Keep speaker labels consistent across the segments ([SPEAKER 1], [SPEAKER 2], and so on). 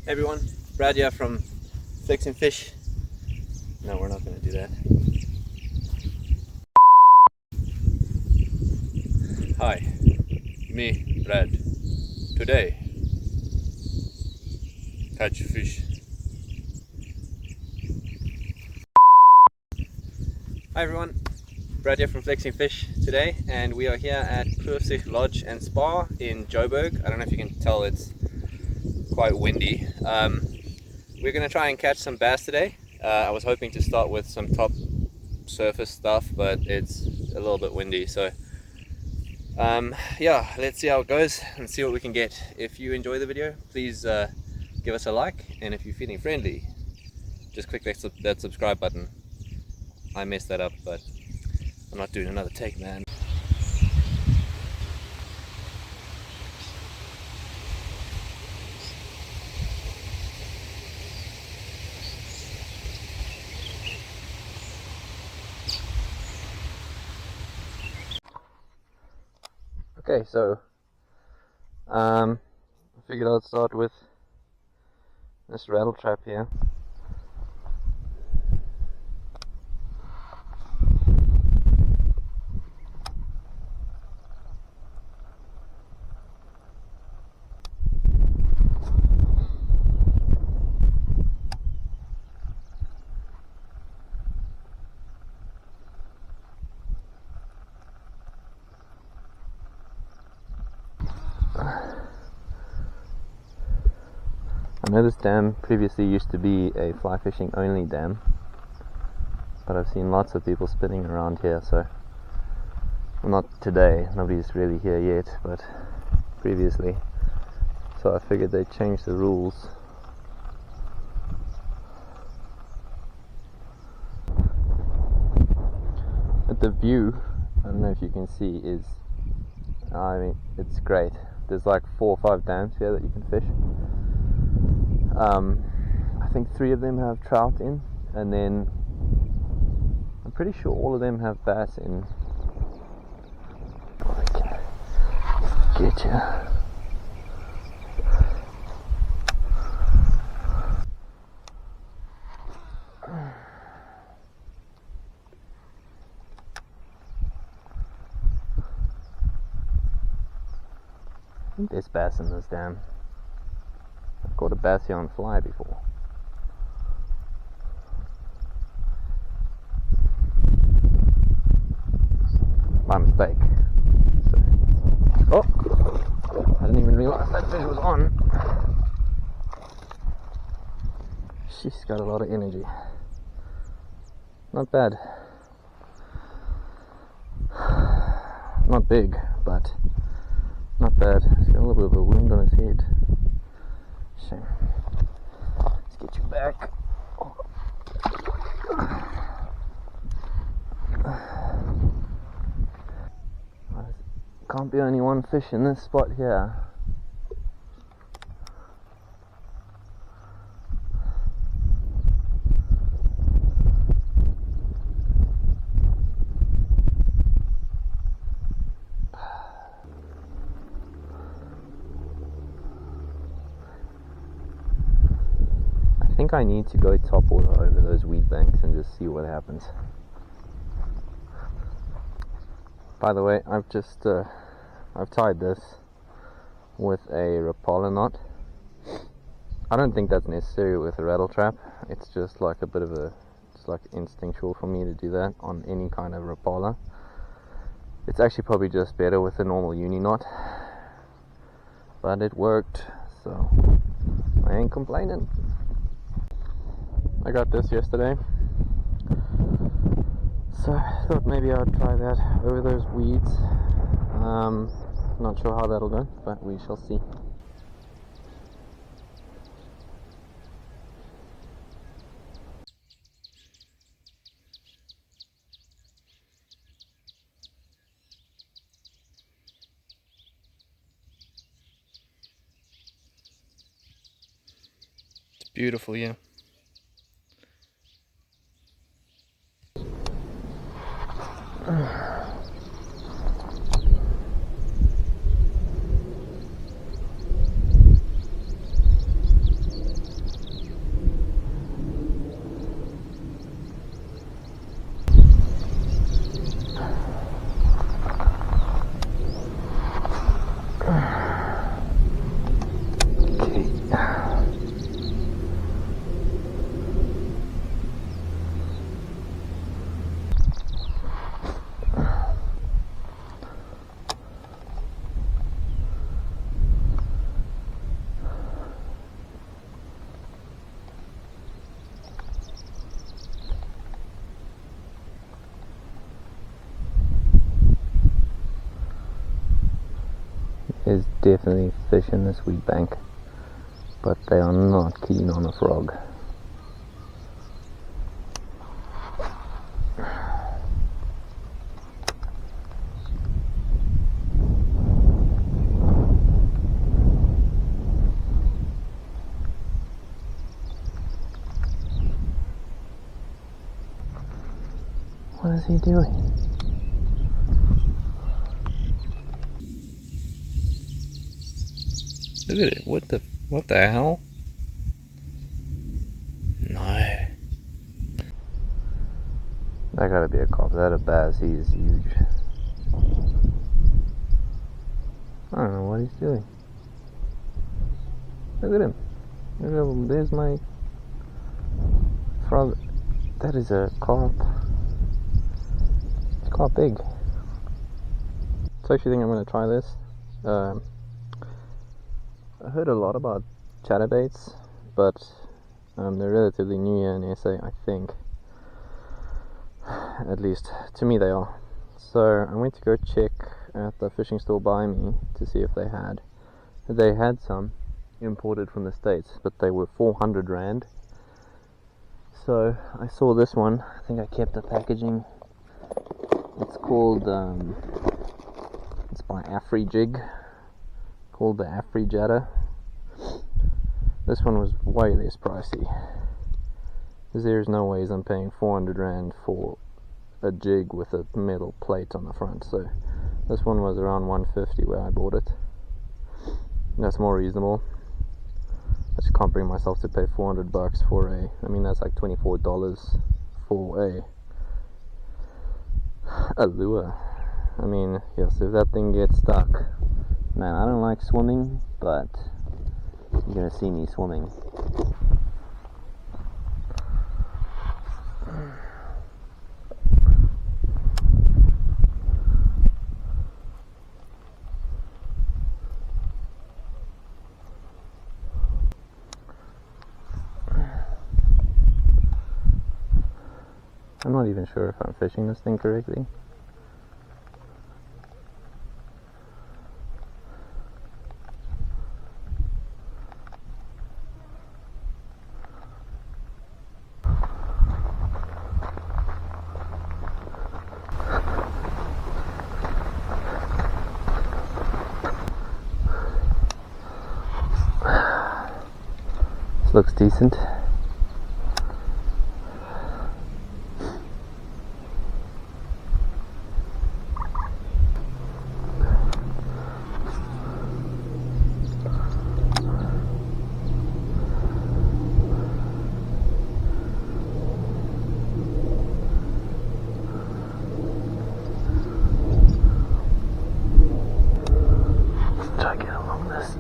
[SPEAKER 1] Hey everyone, Brad here from Fixing Fish. No, we're not going to do that. Hi, me, Brad. Today, catch fish. Hi everyone, Brad here from Fixing Fish today, and we are here at Kloofzicht Lodge and Spa in Joburg. I don't know if you can tell, it's quite windy. We're going to try and catch some bass today. I was hoping to start with some top surface stuff, but it's a little bit windy, so yeah, let's see how it goes and see what we can get. If you enjoy the video, please give us a like, and if you're feeling friendly, just click that subscribe button. I messed that up, but I'm not doing another take, man. Okay, so I figured I'd start with this rattle trap here. I know this dam previously used to be a fly fishing only dam, but I've seen lots of people spinning around here, so well, not today, nobody's really here yet, but previously, so I figured they'd change the rules. But the view, I don't know if you can see, is, I mean, it's great. There's like 4 or 5 dams here that you can fish. I think 3 of them have trout in, and then I'm pretty sure all of them have bass in. Oh, I can get you. I think there's bass in this dam. I've caught a bass here on fly before. By mistake. So, oh! I didn't even realize that fish was on. She's got a lot of energy. Not bad. Not big, but not bad. He's got a little bit of a wound on his head. Shame. Let's get you back. Oh. Can't be only one fish in this spot here. I think I need to go topwater over those weed banks and just see what happens. By the way, I've tied this with a Rapala knot. I don't think that's necessary with a rattle trap. It's just like a bit of a, it's like instinctual for me to do that on any kind of Rapala. It's actually probably just better with a normal uni knot, but it worked, so I ain't complaining. I got this yesterday, so I thought maybe I'd try that over those weeds. Not sure how that'll go, but we shall see. It's beautiful, yeah. is definitely fish in this weed bank, but they are not keen on a frog. What is he doing? Look at it, what the hell? No. That gotta be a cop. That a bass, he is huge. I don't know what he's doing. Look at him. Look at him. There's my frog. That is a carp. It's quite big. So I actually think I'm gonna try this. I heard a lot about chatterbaits, but they're relatively new here in SA, I think. At least to me they are. So I went to go check at the fishing store by me to see if they had some imported from the States, but they were 400 rand. So I saw this one. I think I kept the packaging. It's called it's by Afri-Jig, called the Afri-Jatta. This one was way less pricey, because there's no ways I'm paying 400 rand for a jig with a metal plate on the front. So this one was around 150 where I bought it. That's more reasonable. I just can't bring myself to pay 400 bucks for I mean that's like $24 for a lure. I mean, yes, if that thing gets stuck, man, I don't like swimming, but you're gonna see me swimming. I'm not even sure if I'm fishing this thing correctly. This looks decent. Try to get along this.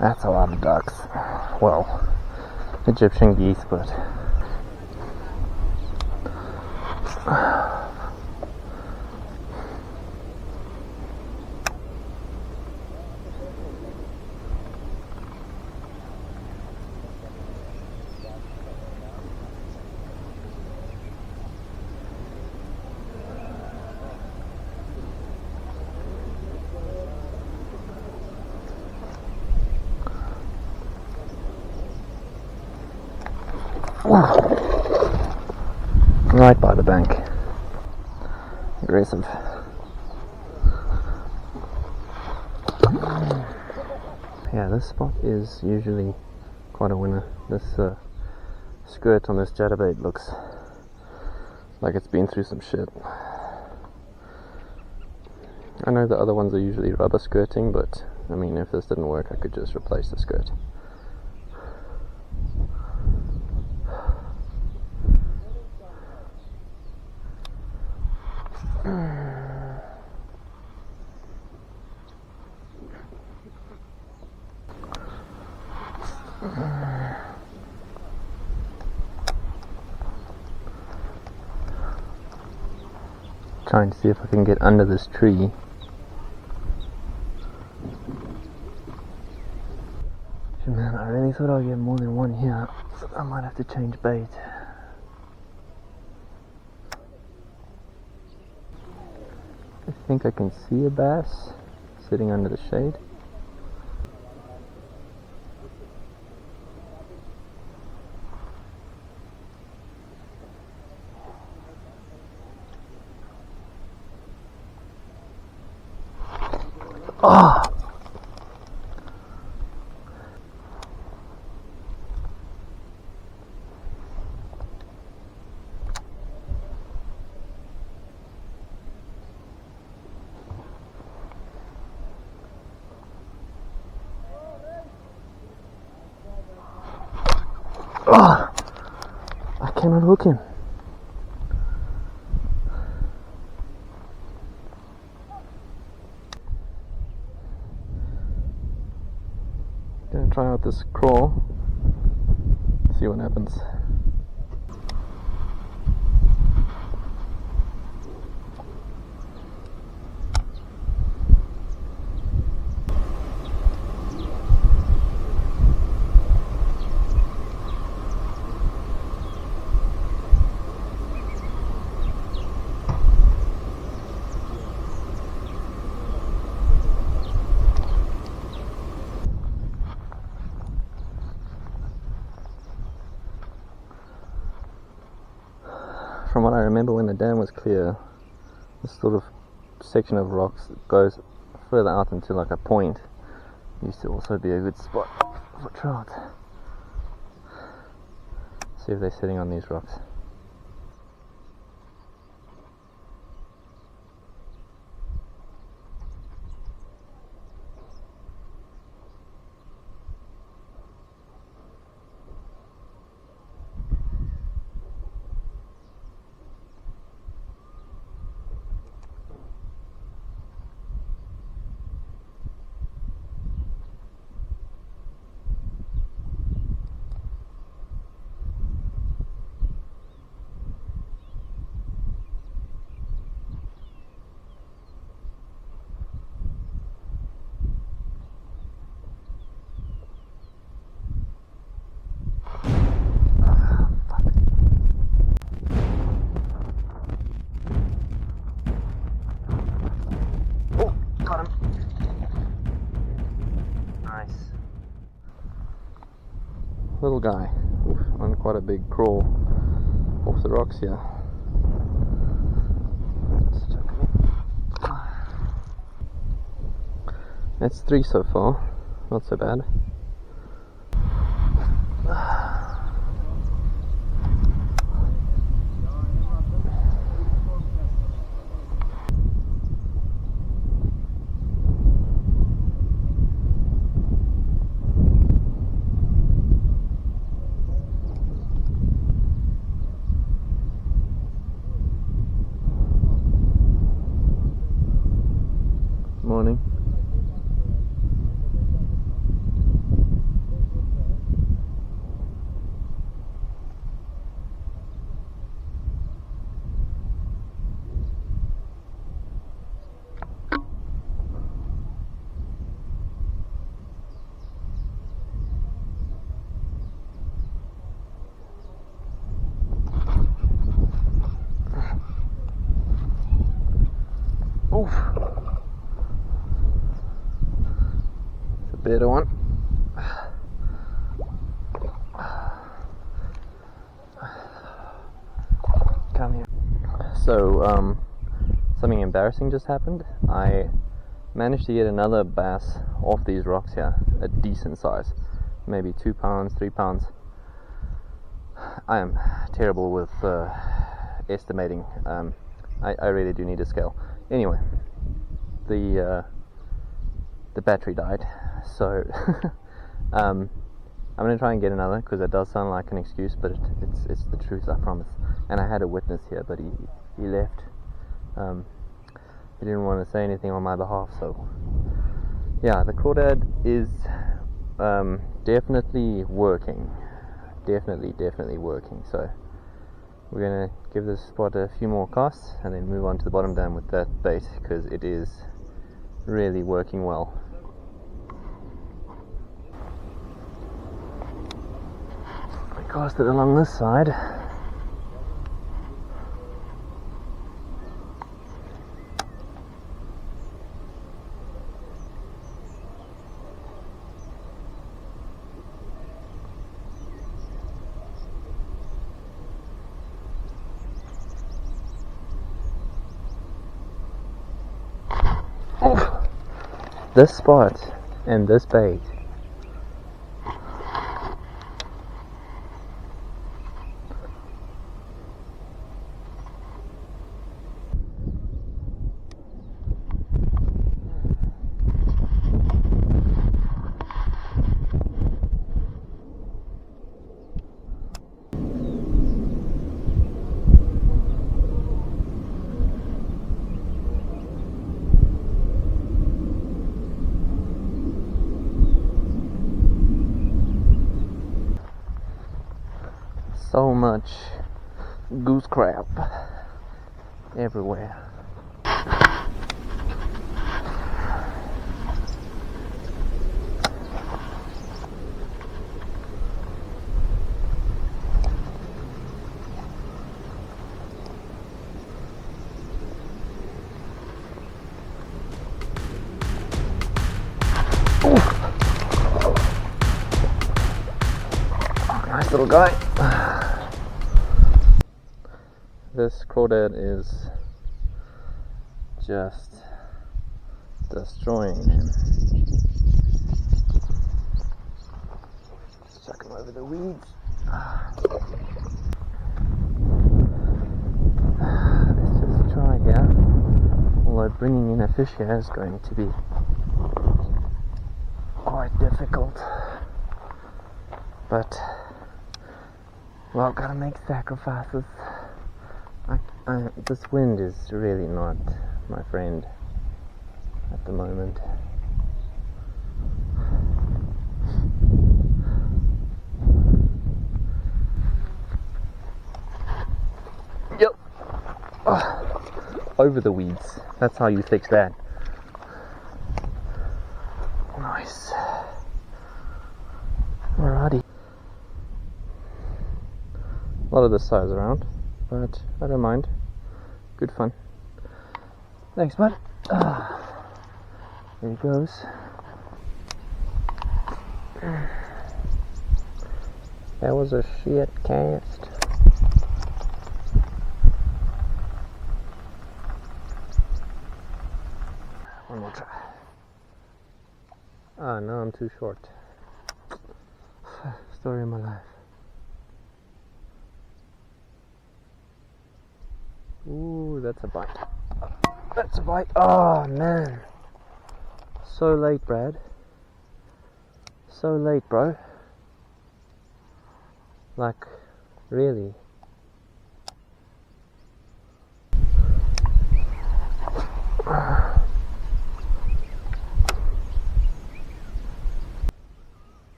[SPEAKER 1] That's a lot of ducks. Well, Egyptian geese, but right by the bank. Aggressive. Yeah, this spot is usually quite a winner. This skirt on this chatterbait looks like it's been through some shit. I know the other ones are usually rubber skirting, but I mean, if this didn't work, I could just replace the skirt. Trying to see if I can get under this tree definitely thought I'd get more than one here, so I might have to change bait. I think I can see a bass sitting under the shade. Oh! Oh! I cannot hook him. Gonna try out this craw, see what happens. From what I remember, when the dam was clear, this sort of section of rocks that goes further out into like a point used to also be a good spot for trout. See if they're sitting on these rocks. Little guy, on quite a big crawl off the rocks here. That's 3 so far, not so bad. Morning. Oof. It's a better one. Come here. So, something embarrassing just happened. I managed to get another bass off these rocks here, a decent size, maybe 2 pounds, 3 pounds. I am terrible with estimating. I really do need a scale. Anyway, the battery died, so I'm gonna try and get another, because it does sound like an excuse, but it's the truth, I promise. And I had a witness here, but he left. He didn't want to say anything on my behalf, so yeah, the crawdad is definitely working. Definitely working. So we're gonna give this spot a few more casts and then move on to the bottom dam with that bait, because it is really working well. Cast it along this side. This spot and this bait. So much goose crap everywhere. Nice little guy. This crawdad is just destroying him. Let's chuck him over the weeds. Let's just try here. Although bringing in a fish here is going to be quite difficult. But, well, gotta make sacrifices. This wind is really not my friend at the moment. Yep. Over the weeds. That's how you fix that. Nice. Alrighty. A lot of this size around, but I don't mind. Good fun. Thanks, bud. There he goes. That was a shit cast. One more try. Ah, no, I'm too short. Story of my life. Ooh, that's a bite. That's a bite. Oh, man. So late, Brad. So late, bro. Like, really.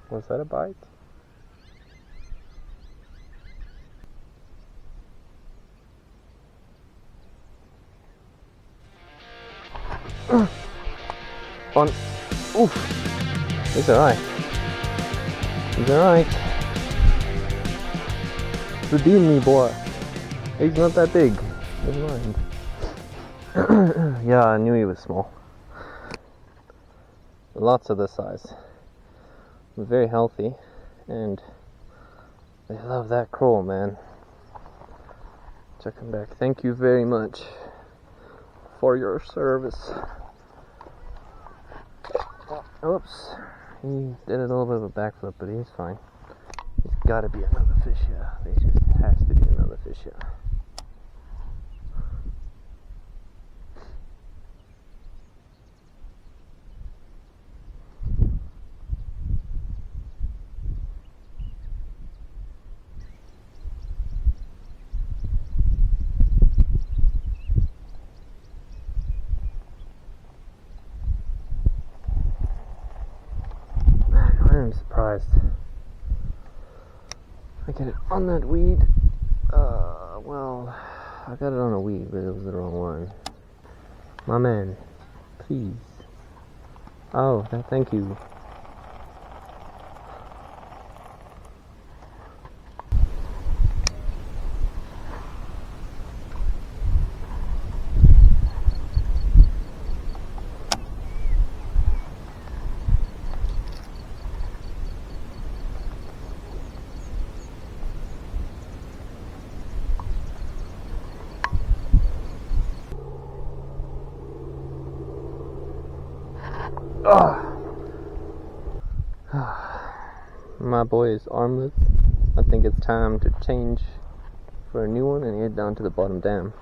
[SPEAKER 1] Was that a bite? On. Oof. He's alright. He's alright. Redeem me, boy. He's not that big. Never mind. Yeah, I knew he was small. Lots of this size. Very healthy, and they love that crawl, man. Check him back. Thank you very much for your service. Oops, he did a little bit of a backflip, but he's fine. There's gotta be another fish here. There just has to be another fish here. I'm surprised I get it on that weed. Well, I got it on a weed, but it was the wrong one. My man, please. Oh, thank you. My boy is armless. I think it's time to change for a new one and head down to the bottom dam.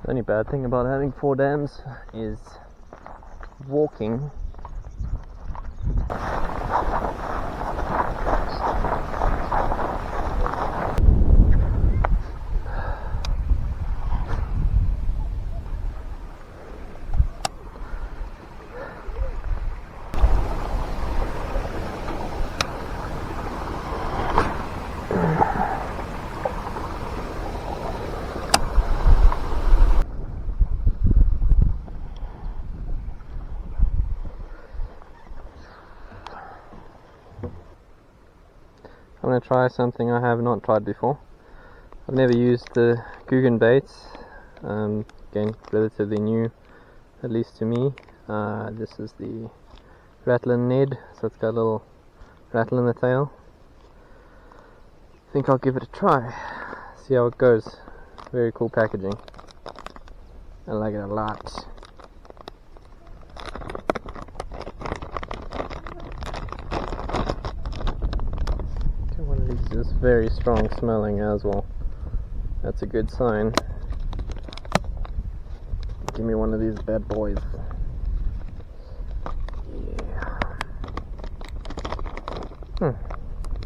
[SPEAKER 1] The only bad thing about having 4 dams is walking. I'm going to try something I have not tried before. I've never used the Guggen baits. Again, relatively new, at least to me. This is the Rattling Ned, so it's got a little rattle in the tail. I think I'll give it a try, see how it goes. Very cool packaging. I like it a lot. It's very strong smelling as well. That's a good sign. Give me one of these bad boys. Yeah.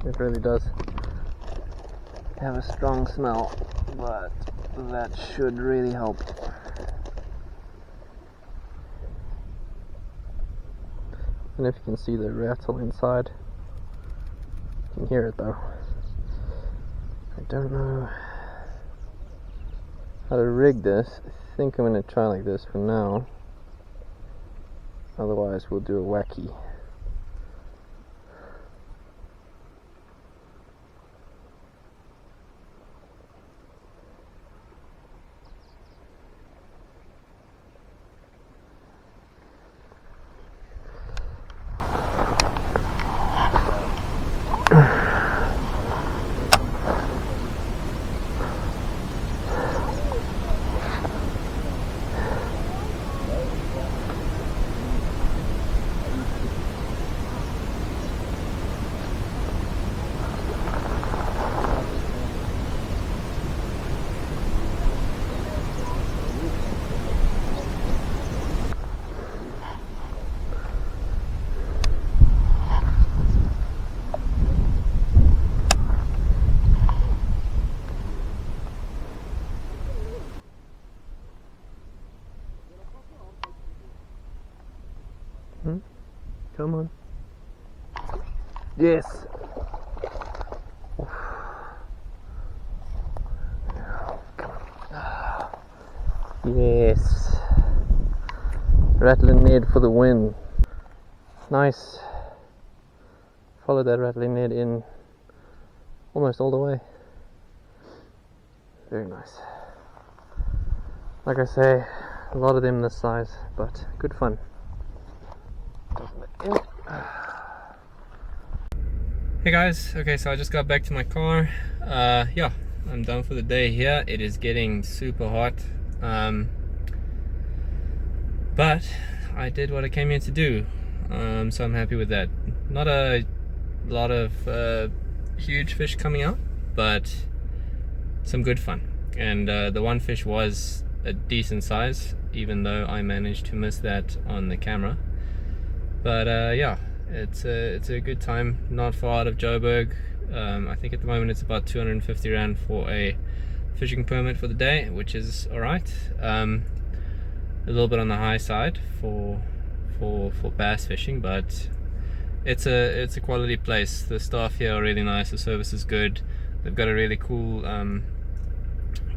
[SPEAKER 1] It really does have a strong smell, but that should really help. And if you can see the rattle inside, you can hear it though. I don't know how to rig this. I think I'm going to try like this for now. Otherwise we'll do a wacky. Come on. Yes. Yes. Rattling Ned for the win. Nice. Follow that rattling Ned in almost all the way. Very nice. Like I say, a lot of them this size, but good fun. Hey guys, okay, so I just got back to my car. Yeah, I'm done for the day here. It is getting super hot, but I did what I came here to do, so I'm happy with that. Not a lot of huge fish coming out, but some good fun. And the one fish was a decent size, even though I managed to miss that on the camera. But yeah, it's a good time. Not far out of Joburg. I think at the moment it's about 250 Rand for a fishing permit for the day, which is alright. A little bit on the high side for bass fishing, but it's a quality place. The staff here are really nice, the service is good, They've got a really cool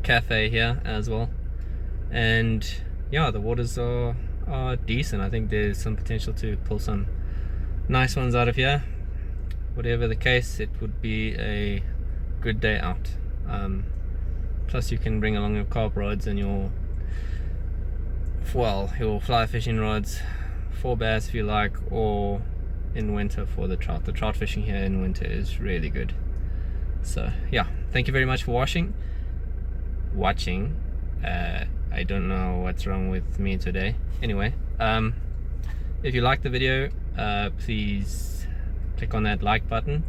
[SPEAKER 1] cafe here as well, and yeah, the waters are decent. I think there's some potential to pull some nice ones out of here. Whatever the case, it would be a good day out. Plus you can bring along your carp rods and your fly fishing rods for bass if you like, or in winter for the trout. The trout fishing here in winter is really good. So yeah, thank you very much for watching. I don't know what's wrong with me today. Anyway, if you like the video, please click on that like button,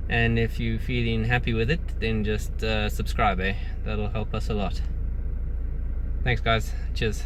[SPEAKER 1] and if you're feeling happy with it, then just subscribe. That'll help us a lot. Thanks guys, cheers.